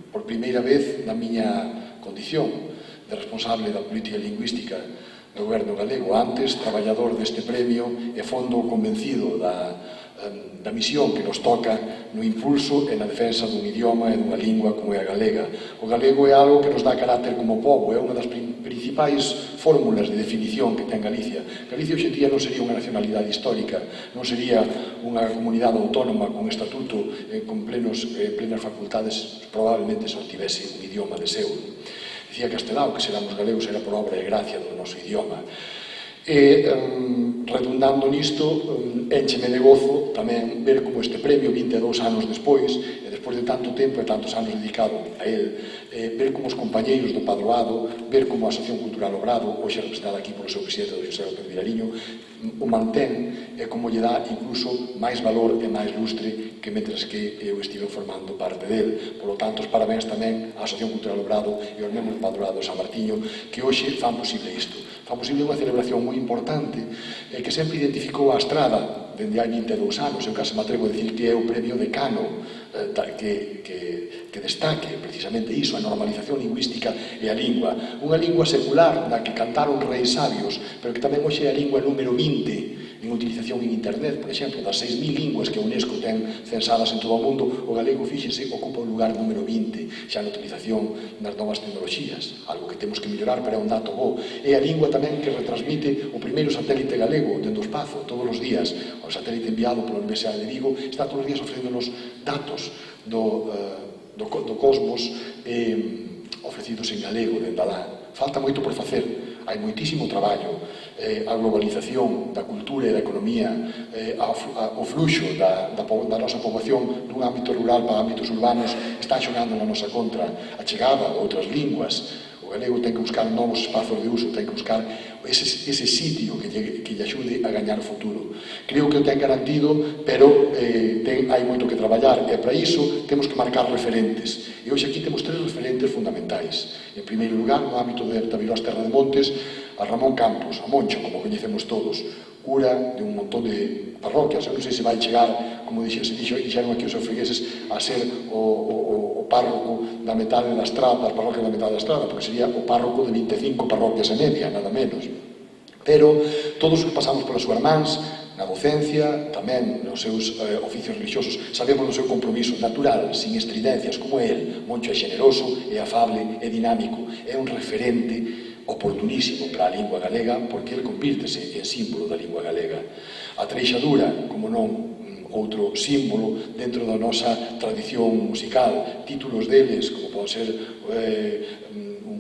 H: por primeira vez na miña condición de responsable da política lingüística do goberno galego, antes traballador deste premio e fondo convencido da misión que nos toca no impulso e na defensa dun idioma e dunha lingua como é a galega. O galego é algo que nos dá carácter como pobo, é unha das principais fórmulas de definición que ten Galicia. Galicia hoxe en día non sería unha nacionalidade histórica, non sería unha comunidade autónoma con estatuto con plenas facultades, probablemente se non tivese un idioma de seu. Dicía Castelao que seramos galegos era por obra e gracia do noso idioma. E, redundando nisto, éncheme de gozo tamén ver como este premio 22 anos despois, e despois de tanto tempo e tantos anos dedicado a él, ver como os compañeiros do Padroado, ver como a Asociación Cultural Obrado, hoxe representada aquí polo seu presidente, do José López Vilariño, o mantén e como lle dá incluso máis valor e máis lustre que mentres que eu estive formando parte del. Por lo tanto, os parabéns tamén á Asociación Cultural Obrado e aos membros do Padroado de San Martiño que hoxe fan posible isto. Fan posible unha celebración moi importante que sempre identificou a Estrada dende hai 22 anos, eu case me atrevo a dicir que é o premio decano que destaque precisamente iso, a normalización lingüística e a lingua. Unha lingua secular na que cantaron reis sabios, pero que tamén hoxe é a lingua número 20 en utilización en internet, por exemplo, das 6.000 linguas que a UNESCO ten censadas en todo o mundo, o galego, fíxese, ocupa o lugar número 20 xa na utilización das novas tecnoloxías, algo que temos que mellorar, pero é un dato bo. É a lingua tamén que retransmite o primeiro satélite galego dentro do espazo, todos os días. O satélite enviado pola Universidade de Vigo está todos os días ofrecéndonos datos do cosmos ofrecidos en galego dende alá. Falta moito por facer. Hai moitísimo traballo, a globalización da cultura e da economía, o fluxo da nosa poboación dun ámbito rural para ámbitos urbanos está xogando na nosa contra, a chegada a outras linguas. O galego ten que buscar novos espazos de uso, ten que buscar ese sitio que lle axude a gañar o futuro. Creo que o ten garantido, pero hai moito que traballar, e para iso temos que marcar referentes. E hoxe aquí temos 3 referentes fundamentais. En primeiro lugar, no ámbito da Viloas Terra de Montes, a Ramón Campos, a Moncho, como coñecemos todos, cura de un montón de parroquias. Eu non sei se vai chegar, como dixeron aquí os fregueses, a ser o párroco da metade da Estrada, das parroquias da metade da Estrada, porque sería o párroco de 25 parroquias e media, nada menos. Pero todos pasamos polas súas mans, na docencia, tamén nos seus oficios religiosos, sabemos do seu compromiso natural, sin estridencias, como el. Moncho é xeneroso, é afable, é dinámico, é un referente oportunísimo para a lingua galega, porque ele convírtese en símbolo da lingua galega. A Treixadura, como non, outro símbolo dentro da nosa tradición musical, títulos deles, como pode ser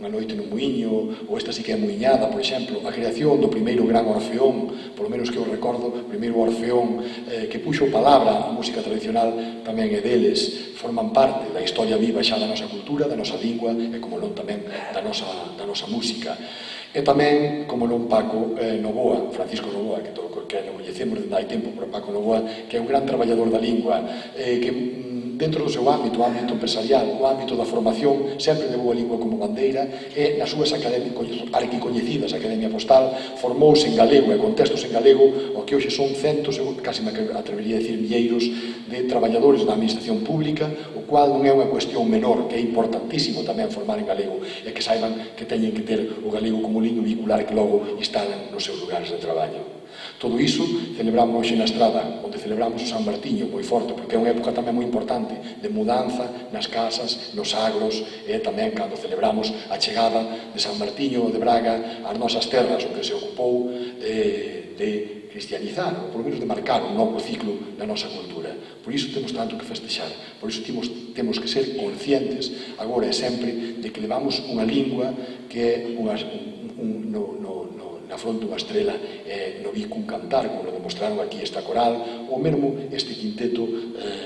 H: Unha noite no muiño, ou esta sí que é muiñada, por exemplo, a creación do primeiro gran orfeón, polo menos que eu recordo, o primeiro orfeón que puxo palabra a música tradicional tamén é deles, forman parte da historia viva xa da nosa cultura, da nosa lingua e, como non, tamén da nosa música. E tamén, como non, Paco Novoa, Francisco Novoa, que non coñecemos desde hai tempo por Paco Novoa, que é un gran traballador da lingua, que dentro do seu ámbito, o ámbito empresarial, o ámbito da formación, sempre levou a lingua como bandeira e nas súas arquicoñecidas, a Academia Postal, formouse en galego e con textos en galego, o que hoxe son centos, casi me atrevería a decir milleiros, de traballadores da administración pública, o cual non é unha cuestión menor, que é importantísimo tamén formar en galego, e que saiban que teñen que ter o galego como lingua vehicular que logo instalan nos seus lugares de traballo. Todo iso celebramos hoxe na Estrada, onde celebramos o San Martiño moi forte, porque é unha época tamén moi importante de mudanza nas casas, nos agros, e tamén cando celebramos a chegada de San Martiño de Braga ás nosas terras, onde se ocupou de cristianizar, ou polo menos de marcar un novo ciclo na nosa cultura. Por iso temos tanto que festexar, por iso temos que ser conscientes, agora e sempre, de que levamos unha lingua que é na fronte unha estrela no bico un cantar, como lo demostraron aquí esta coral, ou mesmo este quinteto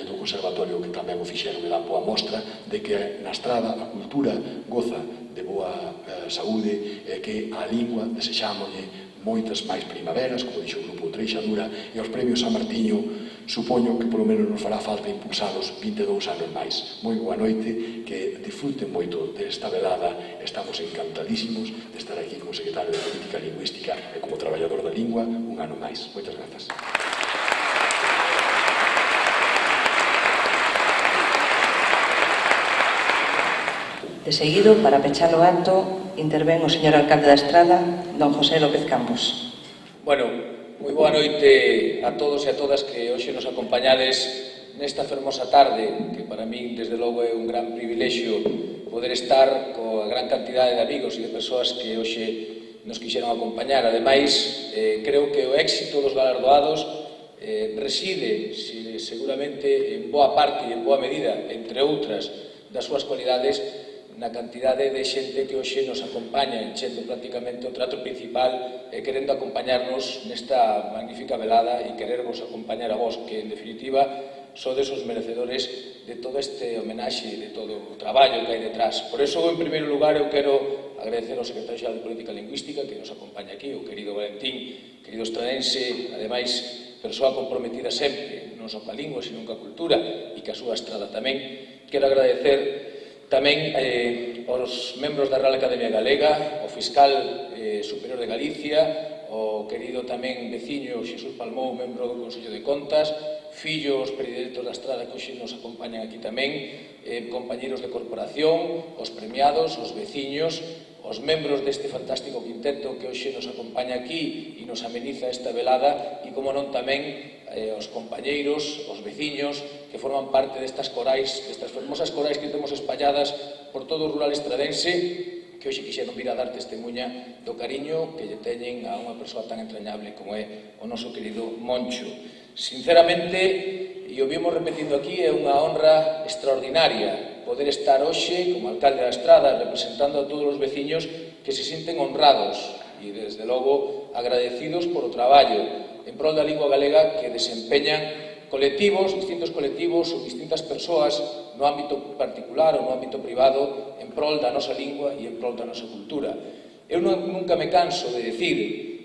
H: do Conservatorio, que tamén o fixeron e dan boa mostra de que na Estrada a cultura goza de boa saúde e que a lingua desexámoslle moitas máis primaveras, como dixo o grupo Treixadura, e os premios San Martiño supoño que polo menos nos fará falta impulsalos 22 anos máis. Moi boa noite, que disfruten moito desta velada. Estamos encantadísimos de estar aquí como secretario de Política Lingüística e como traballador da lingua un ano máis. Moitas grazas.
A: De seguido, para pechar o acto, intervén o señor alcalde da Estrada, don José López Campos.
I: Bueno, moi boa noite a todos e a todas que hoxe nos acompañades nesta fermosa tarde, que para min, desde logo, é un gran privilexio poder estar coa gran cantidade de amigos e de persoas que hoxe nos quixeron acompañar. Ademais, creo que o éxito dos galardoados reside seguramente en boa parte e en boa medida, entre outras das súas cualidades, na cantidade de xente que hoxe nos acompaña, enchendo prácticamente o trato principal e querendo acompañarnos nesta magnífica velada e querervos acompañar a vos, que en definitiva sodes os merecedores de todo este homenaxe e de todo o traballo que hai detrás. Por iso, en primeiro lugar, eu quero agradecer ao secretario xeral de Política Lingüística que nos acompaña aquí, o querido Valentín, querido estradense, ademais, persoa comprometida sempre, non só ca lingua, sino ca cultura e ca súa estrada tamén. Quero agradecer tamén aos membros da Real Academia Galega, o fiscal superior de Galicia, o querido tamén veciño Xesús Palmou, membro do Consello de Contas, fillos predilectos da estrada que hoxe nos acompañan aquí tamén, compañeros de corporación, os premiados, os veciños, os membros deste fantástico quinteto que hoxe nos acompaña aquí e nos ameniza esta velada e, como non, tamén os compañeiros, os veciños que forman parte destas corais, destas fermosas corais que temos espalladas por todo o rural estradense, que hoxe quixeron vir a dar testemunha do cariño que lle teñen a unha persoa tan entrañable como é o noso querido Moncho. Sinceramente, e o vimos repetindo aquí, é unha honra extraordinaria poder estar hoxe como alcalde da Estrada representando a todos os veciños que se sinten honrados e, desde logo, agradecidos por o traballo en prol da lingua galega que desempeñan colectivos, distintos colectivos ou distintas persoas no ámbito particular ou no ámbito privado en prol da nosa lingua e en prol da nosa cultura. Eu nunca me canso de decir,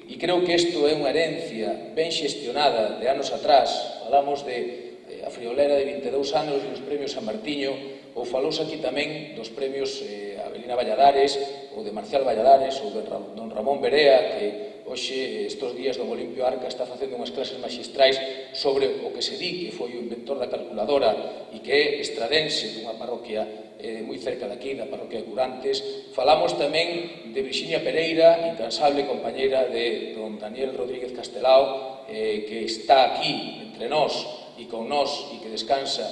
I: e creo que isto é unha herencia ben xestionada de anos atrás, falamos de a friolera de 22 anos dos premios San Martiño, ou falouse aquí tamén dos premios Avelina Valladares, ou de Marcial Valladares, ou de don Ramón Berea, que hoxe, estes días, don Olimpio Arca está facendo unhas clases magistrais sobre o que se di que foi o inventor da calculadora e que é estradense dunha parroquia moi cerca daqui, da parroquia de Curantes. Falamos tamén de Virxinia Pereira, incansable compañeira de don Daniel Rodríguez Castelao, que está aquí entre nós e con nós e que descansa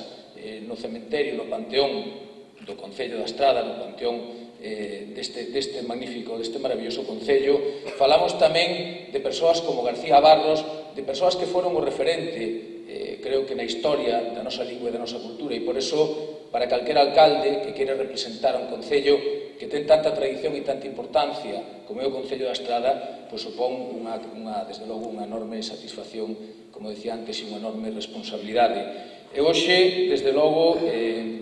I: no cementerio, no panteón do Concello da Estrada, no panteón deste magnífico, deste maravilloso Concello. Falamos tamén de persoas como García Barros, de persoas que foron o referente, creo que na historia da nosa lingua e da nosa cultura, e por eso, para calquera alcalde que quere representar un Concello que ten tanta tradición e tanta importancia como é o Concello da Estrada, pois supón desde logo unha enorme satisfacción, como decía antes, e unha enorme responsabilidade. E hoxe, desde logo,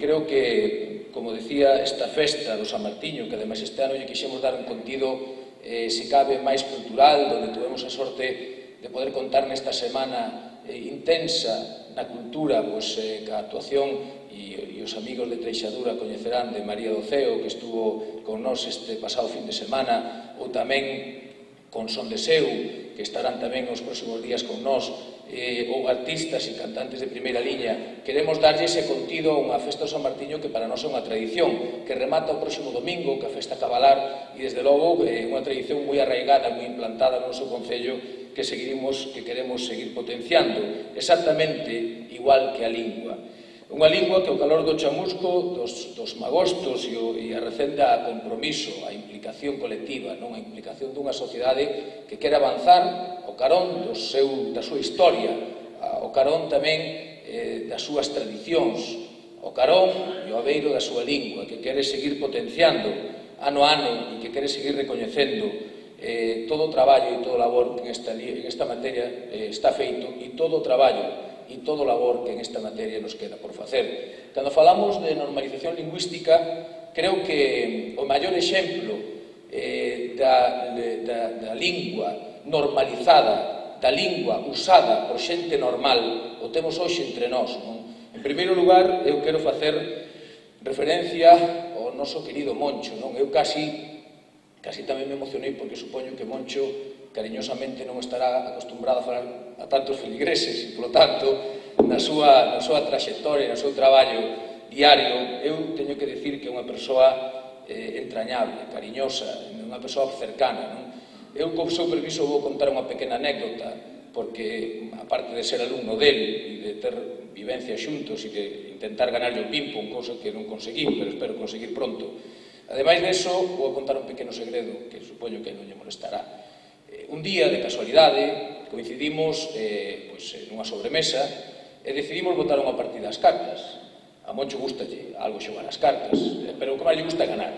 I: creo que, como decía, esta festa do San Martiño, que ademais este ano lle quixemos dar un contido, se cabe, máis cultural, onde tuvemos a sorte de poder contar nesta semana intensa na cultura, pois, ca actuación, e os amigos de Treixadura coñecerán de María do Ceo, que estuvo con nós este pasado fin de semana, ou tamén con Son de Seu, que estarán tamén os próximos días con nós, ou artistas e cantantes de primeira liña. Queremos darlle ese contido a unha festa do San Martiño que para nós é unha tradición, que remata o próximo domingo, que a festa cabalar, e desde logo unha tradición moi arraigada, moi implantada no noso Concello, que queremos seguir potenciando, exactamente igual que a lingua. Unha lingua que o calor do chamusco, dos magostos e a recenda a compromiso, a implicación colectiva, non a implicación dunha sociedade que quere avanzar ao carón da súa historia, ao carón tamén das súas tradicións, ao carón e ao abeiro da súa lingua, que quere seguir potenciando ano a ano e que quere seguir recoñecendo todo o traballo e todo o labor que en esta materia está feito e todo o traballo e todo o labor que en esta materia nos queda por facer. Cando falamos de normalización lingüística, creo que o maior exemplo da lingua normalizada, da lingua usada por xente normal, o temos hoxe entre nós. En primeiro lugar, eu quero facer referencia ao noso querido Moncho. Eu casi tamén me emocionei porque supoño que Moncho cariñosamente non estará acostumbrado a falar a tantos feligreses e, polo tanto, na súa traxectoria, no seu traballo diario, eu teño que decir que é unha persoa entrañable, cariñosa, unha persoa cercana. Eu, con seu permiso, vou contar unha pequena anécdota, porque, aparte de ser alumno del e de ter vivencia xuntos e de intentar ganarlle o ping-pong, cousa que non conseguín, pero espero conseguir pronto. Ademais deso, vou contar un pequeno segredo que supoño que non lle molestará. Un día, de casualidade, coincidimos nunha sobremesa e decidimos botar unha partida ás cartas. A Moncho gustalle algo xogar as cartas, pero o que máis lle gusta é ganar.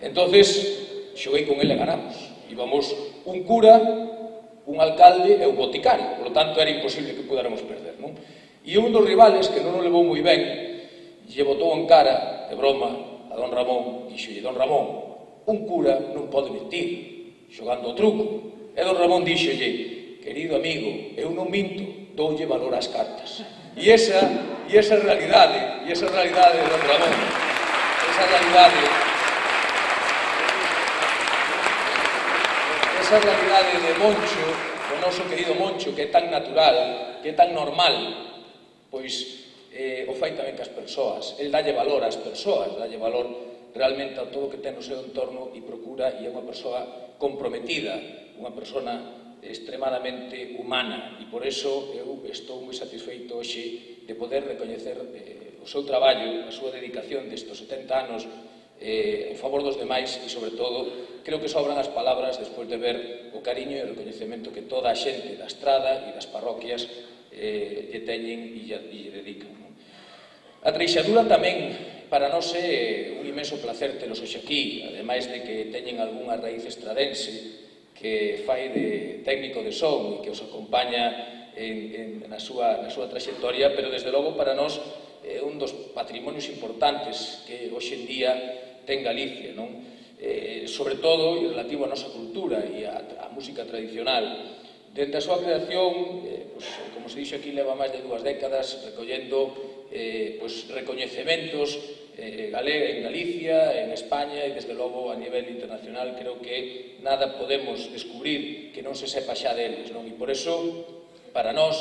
I: Entonces, xoguei con ele e ganamos. Íbamos un cura, un alcalde e un boticario, por lo tanto era imposible que pudéramos perder, non? E un dos rivales, que non o levou moi ben, lle botou en cara, de broma, a don Ramón, dixolle: don Ramón, un cura non pode mentir, xogando o truco. E don Ramón dixolle: querido amigo, eu non minto, doulle valor ás cartas. E esa realidade de don Ramón, esa realidade de Moncho, o noso querido Moncho, que é tan natural, que é tan normal, pois o fai tamén que as persoas. El dalle valor ás persoas, dalle valor realmente a todo o que ten no seu entorno e procura, e é unha persoa comprometida, unha persona extremadamente humana, e por eso eu estou moi satisfeito hoxe de poder recoñecer o seu traballo, a súa dedicación destes 70 anos en favor dos demais, e sobre todo creo que sobran as palabras despois de ver o cariño e o recoñecemento que toda a xente da Estrada e das parroquias lle teñen e lle dedican. A Treixadura tamén para nós é un inmenso placer telos hoxe aquí, ademais de que teñen algunha raíz estradense que fai de técnico de son e que os acompaña na súa traxectoria, pero desde logo para nós é un dos patrimonios importantes que hoxe en día ten Galicia, non? Sobre todo relativo á nosa cultura e á música tradicional. Dende a súa creación, como se dixo aquí, leva máis de 2 décadas recollendo recoñecementos en Galicia, en España e desde logo a nivel internacional. Creo que nada podemos descubrir que non se sepa xa deles, non? E por eso, para nós,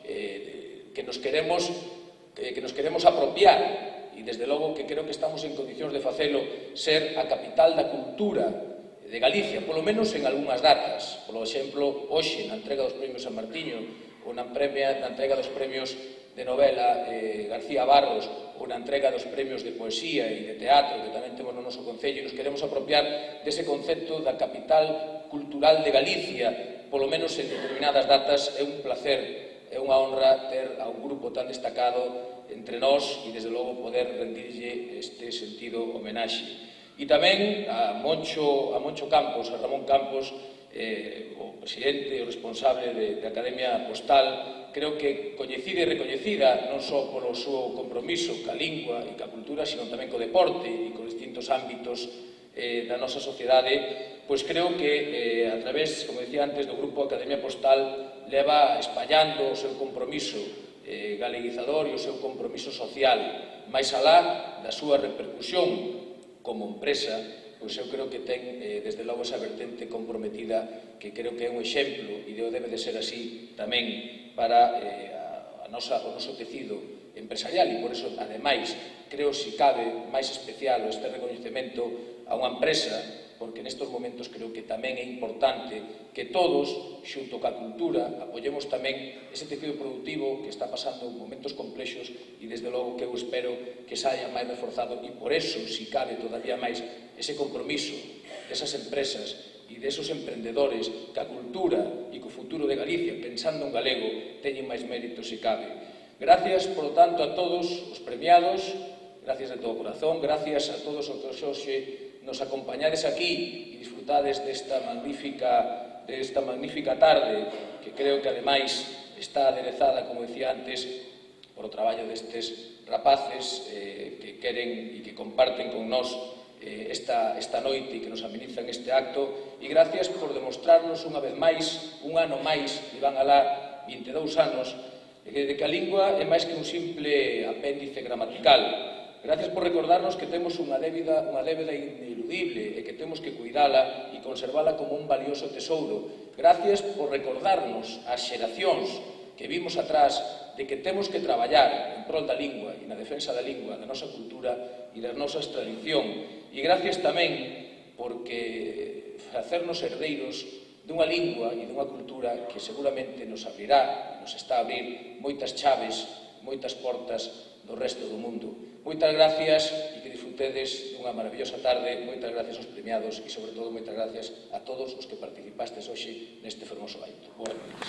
I: que nos queremos apropiar, e desde logo que creo que estamos en condicións de facelo, ser a capital da cultura de Galicia, polo menos en algunhas datas. Por exemplo, hoxe, na entrega dos premios San Martiño, ou na entrega dos premios de novela García Barros, ou na entrega dos premios de poesía e de teatro que tamén temos no noso concello, nos queremos apropiar dese concepto da capital cultural de Galicia, polo menos en determinadas datas. É un placer, é unha honra ter a un grupo tan destacado entre nós e, desde logo, poder rendirlle este sentido homenaxe. E tamén a Moncho Campos, a Ramón Campos, o presidente, o responsable da Academia Postal, creo que coñecida e recoñecida non só polo seu compromiso ca lingua e ca cultura, sino tamén co deporte e con distintos ámbitos da nosa sociedade, pois creo que a través, como decía antes, do Grupo Academia Postal leva espallando o seu compromiso galeguizador e o seu compromiso social, máis alá da súa repercusión como empresa. Pois eu creo que ten, desde logo, esa vertente comprometida que creo que é un exemplo, e debe de ser así tamén para o noso tecido empresarial, e por eso, ademais, creo, si cabe, máis especial este recoñecemento a unha empresa, porque nestes momentos creo que tamén é importante que todos, xunto ca cultura, apoyemos tamén ese tecido productivo que está pasando momentos complexos, e desde logo que eu espero que saia máis reforzado, e por eso, si cabe todavía máis, ese compromiso desas empresas e desos emprendedores ca cultura e co futuro de Galicia, pensando en galego, teñen máis mérito se cabe. Gracias, por lo tanto, a todos os premiados, gracias de todo corazón, gracias a todos os que hoxe nos acompañades aquí e disfrutades desta magnífica tarde, que creo que ademais está aderezada, como decía antes, por o traballo destes rapaces que queren e que comparten con nós esta noite e que nos amenizan este acto, e gracias por demostrarnos unha vez máis, un ano máis, e van alá 22 anos, de que a lingua é máis que un simple apéndice gramatical. Gracias por recordarnos que temos unha débeda ineludible e que temos que cuidala e conservala como un valioso tesouro. Gracias por recordarnos ás xeracións que vimos atrás de que temos que traballar en prol da lingua e na defensa da lingua, da nosa cultura e das nosas tradicións. E gracias tamén porque facernos herdeiros dunha lingua e dunha cultura que seguramente nos abrirá, nos está a abrir moitas chaves, moitas portas do resto do mundo. Moitas gracias e que disfrutedes dunha maravillosa tarde. Moitas gracias aos premiados e, sobre todo, moitas gracias a todos os que participastes hoxe neste fermoso acto. Boas noites.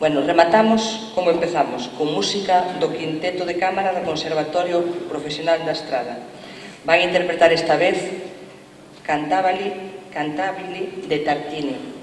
A: Bueno, rematamos como empezamos, con música do Quinteto de Cámara do Conservatorio Profesional da Estrada. Van interpretar esta vez Cantabile de Tartini.